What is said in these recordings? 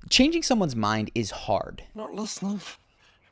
Changing someone's mind is hard. Not listening.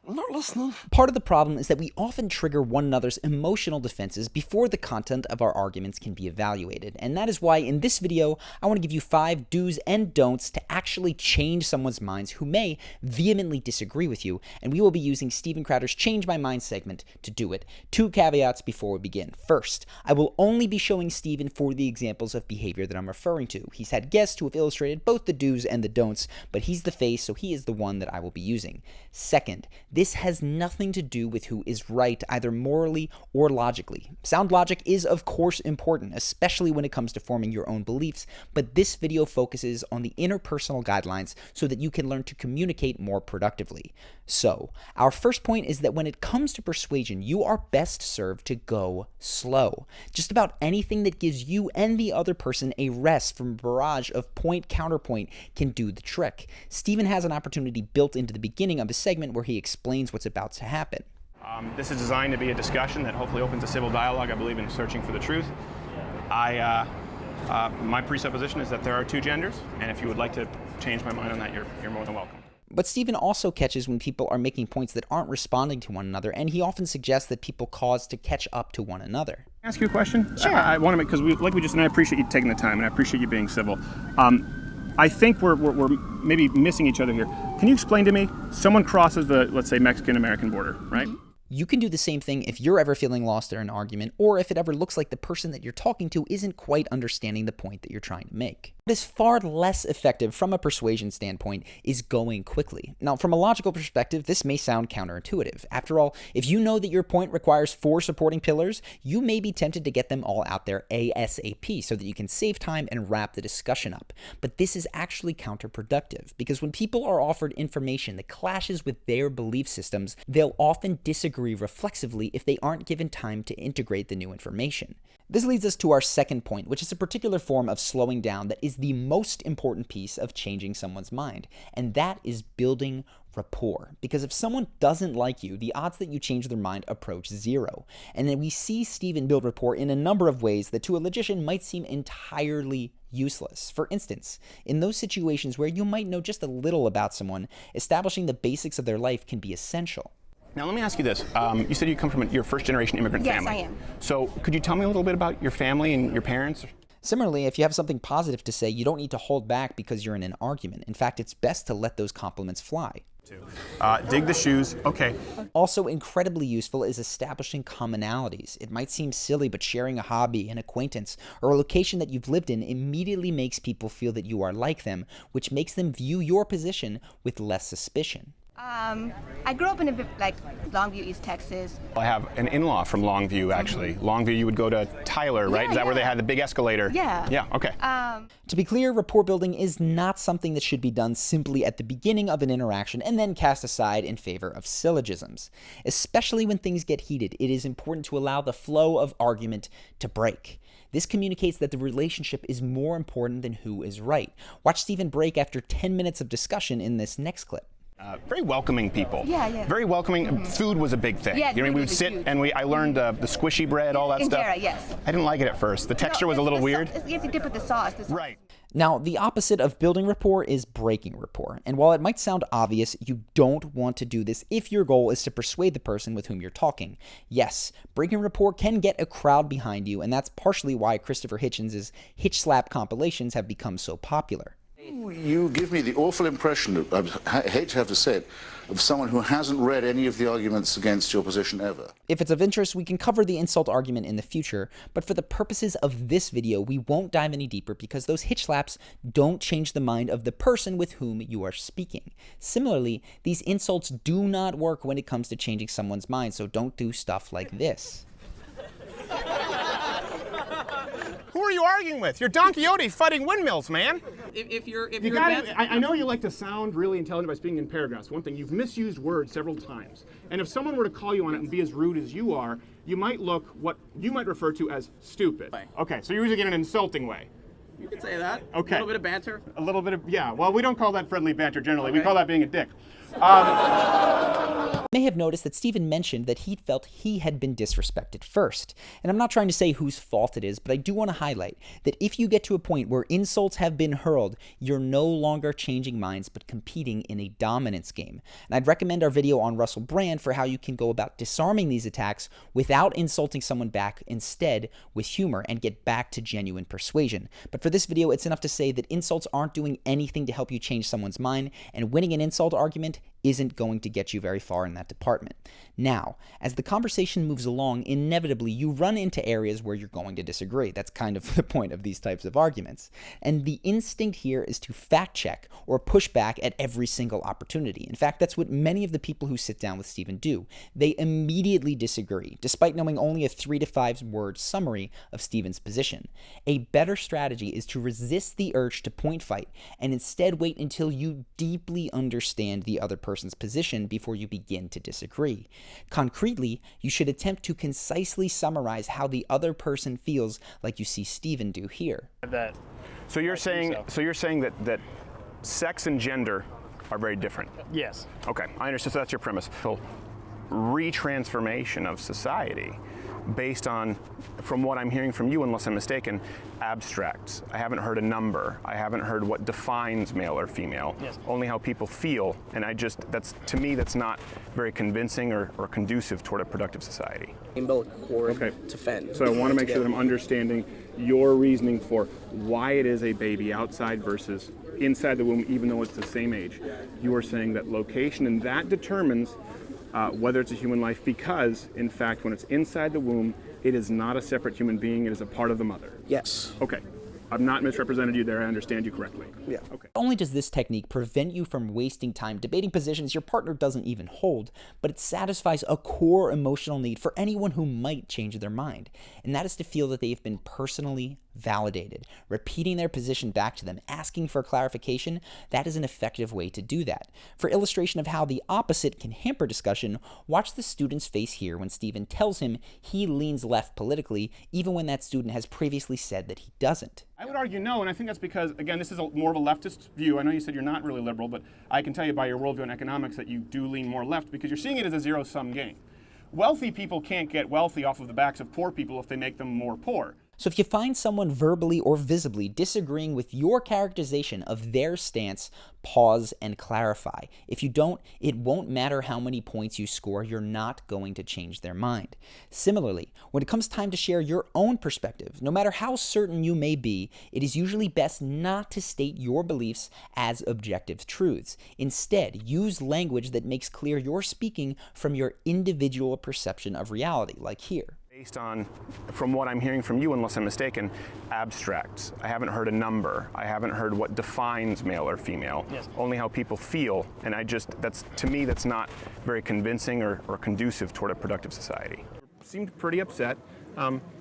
I'm not listening. Part of the problem is that we often trigger one another's emotional defenses before the content of our arguments can be evaluated. And that is why in this video, I want to give you 5 do's and don'ts to actually change someone's minds who may vehemently disagree with you. And we will be using Steven Crowder's Change My Mind segment to do it. 2 caveats before we begin. First, I will only be showing Steven for the examples of behavior that I'm referring to. He's had guests who have illustrated both the do's and the don'ts, but he's the face, so he is the one that I will be using. Second, this has nothing to do with who is right, either morally or logically. Sound logic is, of course, important, especially when it comes to forming your own beliefs, but this video focuses on the interpersonal guidelines so that you can learn to communicate more productively. So, our first point is that when it comes to persuasion, you are best served to go slow. Just about anything that gives you and the other person a rest from a barrage of point-counterpoint can do the trick. Steven has an opportunity built into the beginning of his segment where he explains what's about to happen. This is designed to be a discussion that hopefully opens a civil dialogue. I believe in searching for the truth. My presupposition is that there are 2 genders, and if you would like to change my mind on that, you're more than welcome. But Steven also catches when people are making points that aren't responding to one another, and he often suggests that people cause to catch up to one another. Can I ask you a question? Sure. I want to make, because and I appreciate you taking the time, and I appreciate you being civil. I think we're maybe missing each other here. Can you explain to me, someone crosses the, let's say, Mexican-American border, right? Mm-hmm. You can do the same thing if you're ever feeling lost in an argument, or if it ever looks like the person that you're talking to isn't quite understanding the point that you're trying to make. What is far less effective from a persuasion standpoint is going quickly. Now, from a logical perspective, this may sound counterintuitive. After all, if you know that your point requires 4 supporting pillars, you may be tempted to get them all out there ASAP so that you can save time and wrap the discussion up. But this is actually counterproductive, because when people are offered information that clashes with their belief systems, they'll often disagree reflexively if they aren't given time to integrate the new information. This leads us to our second point, which is a particular form of slowing down that is the most important piece of changing someone's mind, and that is building rapport. Because if someone doesn't like you, the odds that you change their mind approach 0. And then we see Steven build rapport in a number of ways that to a logician might seem entirely useless. For instance, in those situations where you might know just a little about someone, establishing the basics of their life can be essential. Now let me ask you this. You said you come from your first-generation immigrant family. Yes, I am. So could you tell me a little bit about your family and your parents? Similarly, if you have something positive to say, you don't need to hold back because you're in an argument. In fact, it's best to let those compliments fly. Dig the shoes. Okay. Also incredibly useful is establishing commonalities. It might seem silly, but sharing a hobby, an acquaintance, or a location that you've lived in immediately makes people feel that you are like them, which makes them view your position with less suspicion. I grew up in Longview, East Texas. I have an in-law from Longview, actually. Longview, you would go to Tyler, right? Yeah, Is that where they yeah. had the big escalator? Yeah. Yeah, okay. To be clear, rapport building is not something that should be done simply at the beginning of an interaction and then cast aside in favor of syllogisms. Especially when things get heated, it is important to allow the flow of argument to break. This communicates that the relationship is more important than who is right. Watch Steven break after 10 minutes of discussion in this next clip. Very welcoming people. Yeah. Very welcoming. Food was a big thing. Yeah, you know, we would was sit huge. and I learned the squishy bread, all that stuff. Injera, yes. I didn't like it at first. The texture was a little weird. You have to dip with the sauce. Right. Now, the opposite of building rapport is breaking rapport. And while it might sound obvious, you don't want to do this if your goal is to persuade the person with whom you're talking. Yes, breaking rapport can get a crowd behind you, and that's partially why Christopher Hitchens' Hitch Slap compilations have become so popular. You give me the awful impression, I hate to have to say it, of someone who hasn't read any of the arguments against your position ever. If it's of interest, we can cover the insult argument in the future, but for the purposes of this video, we won't dive any deeper because those hitch slaps don't change the mind of the person with whom you are speaking. Similarly, these insults do not work when it comes to changing someone's mind, so don't do stuff like this. Who are you arguing with? You're Don Quixote fighting windmills, man. If you're I know you like to sound really intelligent by speaking in paragraphs. One thing, you've misused words several times. And if someone were to call you on it and be as rude as you are, you might look what you might refer to as stupid. Okay, so you're using it in an insulting way. You could say that. Okay. A little bit of banter. A little bit of, yeah. Well, we don't call that friendly banter generally. Okay. We call that being a dick. may have noticed that Stephen mentioned that he felt he had been disrespected first. And I'm not trying to say whose fault it is, but I do want to highlight that if you get to a point where insults have been hurled, you're no longer changing minds but competing in a dominance game. And I'd recommend our video on Russell Brand for how you can go about disarming these attacks without insulting someone back, instead with humor, and get back to genuine persuasion. But for this video, it's enough to say that insults aren't doing anything to help you change someone's mind, and winning an insult argument isn't going to get you very far in that department. Now, as the conversation moves along, inevitably you run into areas where you're going to disagree. That's kind of the point of these types of arguments. And the instinct here is to fact check or push back at every single opportunity. In fact, that's what many of the people who sit down with Stephen do. They immediately disagree, despite knowing only a 3 to 5 word summary of Stephen's position. A better strategy is to resist the urge to point fight and instead wait until you deeply understand the other person's position before you begin to disagree. Concretely, you should attempt to concisely summarize how the other person feels, like you see Stephen do here. So you're saying that sex and gender are very different? Yes. Okay, I understand. So that's your premise. So retransformation of society based on, from what I'm hearing from you, unless I'm mistaken, abstracts. I haven't heard a number. I haven't heard what defines male or female. Yes. Only how people feel. And to me, that's not very convincing or conducive toward a productive society. Umbilical cord Okay. to fend. So I want to make sure that I'm understanding your reasoning for why it is a baby outside versus inside the womb, even though it's the same age. You are saying that location, and that determines whether it's a human life, because, in fact, when it's inside the womb, it is not a separate human being, it is a part of the mother. Yes. Okay. I've not misrepresented you there, I understand you correctly. Yeah. Okay. Not only does this technique prevent you from wasting time debating positions your partner doesn't even hold, but it satisfies a core emotional need for anyone who might change their mind, and that is to feel that they've been personally validated. Repeating their position back to them, asking for clarification, that is an effective way to do that. For illustration of how the opposite can hamper discussion, watch the student's face here when Stephen tells him he leans left politically, even when that student has previously said that he doesn't. I would argue no, and I think that's because, again, this is more of a leftist view. I know you said you're not really liberal, but I can tell you by your worldview in economics that you do lean more left because you're seeing it as a zero-sum game. Wealthy people can't get wealthy off of the backs of poor people if they make them more poor. So if you find someone verbally or visibly disagreeing with your characterization of their stance, pause and clarify. If you don't, it won't matter how many points you score, you're not going to change their mind. Similarly, when it comes time to share your own perspective, no matter how certain you may be, it is usually best not to state your beliefs as objective truths. Instead, use language that makes clear you're speaking from your individual perception of reality, like here. Based on, from what I'm hearing from you, unless I'm mistaken, abstracts. I haven't heard a number. I haven't heard what defines male or female. Yes. Only how people feel. And to me, that's not very convincing or conducive toward a productive society. Seemed pretty upset.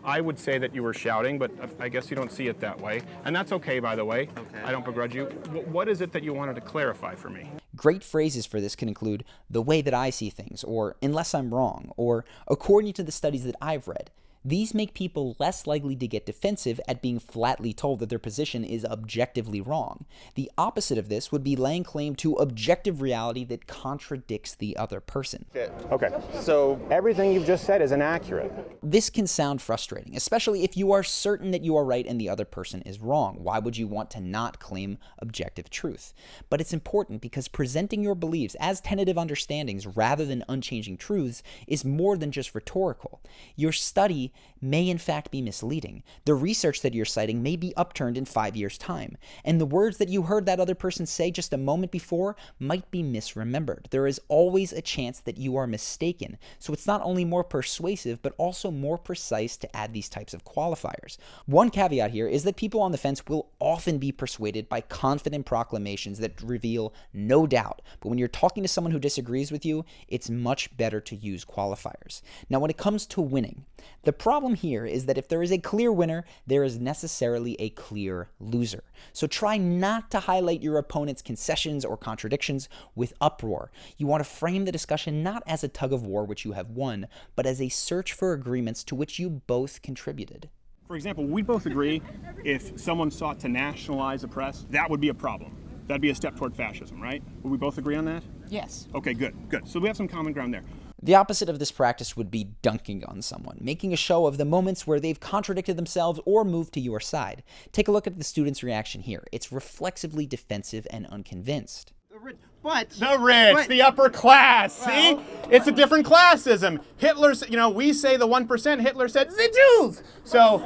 I would say that you were shouting, but I guess you don't see it that way. And that's okay, by the way. Okay. I don't begrudge you. What is it that you wanted to clarify for me? Great phrases for this can include the way that I see things, or unless I'm wrong, or according to the studies that I've read. These make people less likely to get defensive at being flatly told that their position is objectively wrong. The opposite of this would be laying claim to objective reality that contradicts the other person. Okay, so everything you've just said is inaccurate. This can sound frustrating, especially if you are certain that you are right and the other person is wrong. Why would you want to not claim objective truth? But it's important because presenting your beliefs as tentative understandings rather than unchanging truths is more than just rhetorical. Your study may in fact be misleading. The research that you're citing may be upturned in 5 years' time, and the words that you heard that other person say just a moment before might be misremembered. There is always a chance that you are mistaken, so it's not only more persuasive, but also more precise to add these types of qualifiers. One caveat here is that people on the fence will often be persuaded by confident proclamations that reveal no doubt, but when you're talking to someone who disagrees with you, it's much better to use qualifiers. Now, when it comes to winning, the problem here is that if there is a clear winner, there is necessarily a clear loser. So try not to highlight your opponent's concessions or contradictions with uproar. You want to frame the discussion not as a tug of war which you have won, but as a search for agreements to which you both contributed. For example, we both agree if someone sought to nationalize the press, that would be a problem. That'd be a step toward fascism, right? Would we both agree on that? Yes. Okay, good. So we have some common ground there. The opposite of this practice would be dunking on someone, making a show of the moments where they've contradicted themselves or moved to your side. Take a look at the student's reaction here. It's reflexively defensive and unconvinced. The rich, the upper class, see? It's a different classism. Hitler's, we say the 1%, Hitler said, the Jews! So,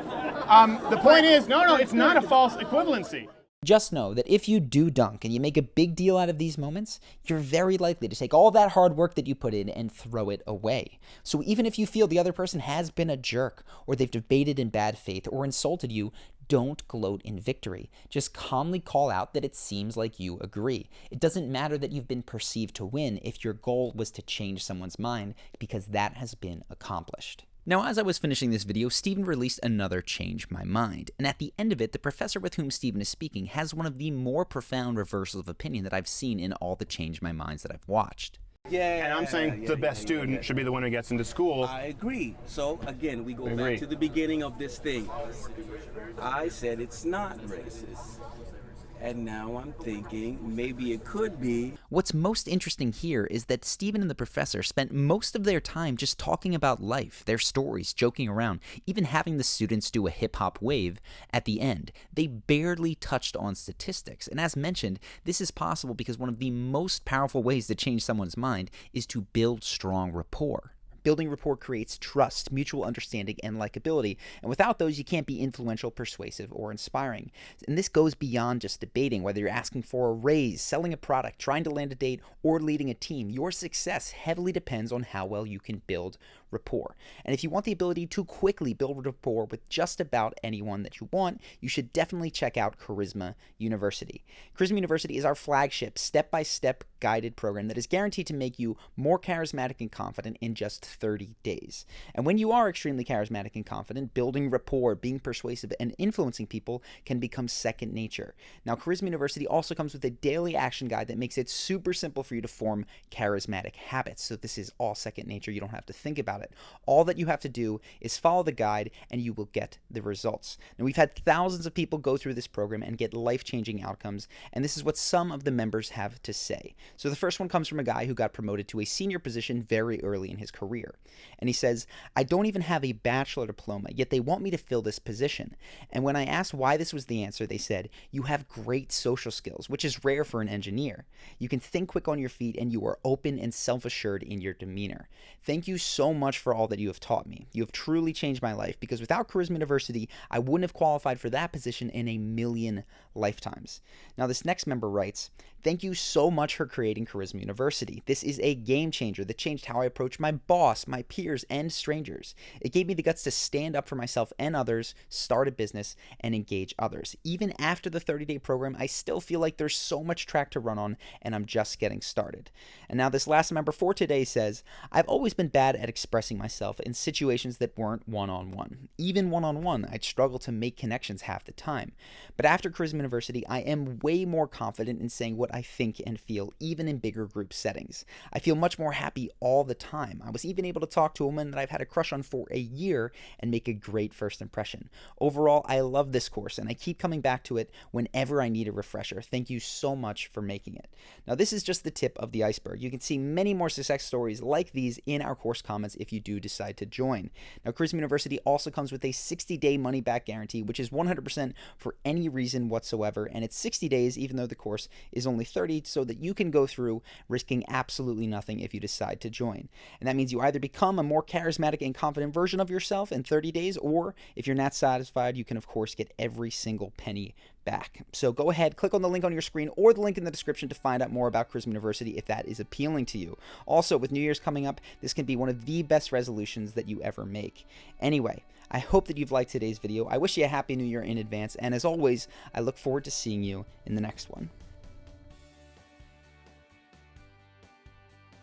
the point is, no, it's not a false equivalency. Just know that if you do dunk and you make a big deal out of these moments, you're very likely to take all that hard work that you put in and throw it away. So even if you feel the other person has been a jerk, or they've debated in bad faith or insulted you, don't gloat in victory. Just calmly call out that it seems like you agree. It doesn't matter that you've been perceived to win if your goal was to change someone's mind, because that has been accomplished. Now, as I was finishing this video, Stephen released another Change My Mind, and at the end of it, the professor with whom Stephen is speaking has one of the more profound reversals of opinion that I've seen in all the Change My Minds that I've watched. And I'm saying the best student should be the one who gets into school. I agree. So again, we go back to the beginning of this thing. I said it's not racist. And now I'm thinking maybe it could be. What's most interesting here is that Stephen and the professor spent most of their time just talking about life, their stories, joking around, even having the students do a hip-hop wave at the end. They barely touched on statistics. And as mentioned, this is possible because one of the most powerful ways to change someone's mind is to build strong rapport. Building rapport creates trust, mutual understanding, and likability, and without those, you can't be influential, persuasive, or inspiring. And this goes beyond just debating, whether you're asking for a raise, selling a product, trying to land a date, or leading a team. Your success heavily depends on how well you can build rapport. And if you want the ability to quickly build rapport with just about anyone that you want, you should definitely check out Charisma University. Charisma University is our flagship, step-by-step guided program that is guaranteed to make you more charismatic and confident in just 30 days. And when you are extremely charismatic and confident, building rapport, being persuasive, and influencing people can become second nature. Now, Charisma University also comes with a daily action guide that makes it super simple for you to form charismatic habits. So this is all second nature. You don't have to think about it. All that you have to do is follow the guide and you will get the results. Now, we've had thousands of people go through this program and get life-changing outcomes, and this is what some of the members have to say. So the first one comes from a guy who got promoted to a senior position very early in his career. And he says, I don't even have a bachelor diploma, yet they want me to fill this position. And when I asked why this was the answer, they said, you have great social skills, which is rare for an engineer. You can think quick on your feet, and you are open and self-assured in your demeanor. Thank you so much for all that you have taught me. You have truly changed my life, because without Charisma University, I wouldn't have qualified for that position in a million lifetimes. Now, this next member writes, thank you so much for creating Charisma University. This is a game changer that changed how I approach my boss, my peers, and strangers. It gave me the guts to stand up for myself and others, start a business, and engage others. Even after the 30-day program, I still feel like there's so much track to run on, and I'm just getting started. And now this last member for today says, I've always been bad at expressing myself in situations that weren't one-on-one. Even one-on-one, I'd struggle to make connections half the time. But after Charisma University, I am way more confident in saying what I think and feel, even in bigger group settings. I feel much more happy all the time. I was even able to talk to a woman that I've had a crush on for a year and make a great first impression. Overall, I love this course, and I keep coming back to it whenever I need a refresher. Thank you so much for making it. Now, this is just the tip of the iceberg. You can see many more success stories like these in our course comments if you do decide to join. Now, Charisma University also comes with a 60-day money-back guarantee, which is 100% for any reason whatsoever, and it's 60 days even though the course is only 30, so that you can go through risking absolutely nothing if you decide to join. And that means you either become a more charismatic and confident version of yourself in 30 days, or if you're not satisfied, you can of course get every single penny back. So go ahead, click on the link on your screen or the link in the description to find out more about Charisma University if that is appealing to you. Also, with New Year's coming up, this can be one of the best resolutions that you ever make. Anyway, I hope that you've liked today's video. I wish you a Happy New Year in advance, and as always, I look forward to seeing you in the next one.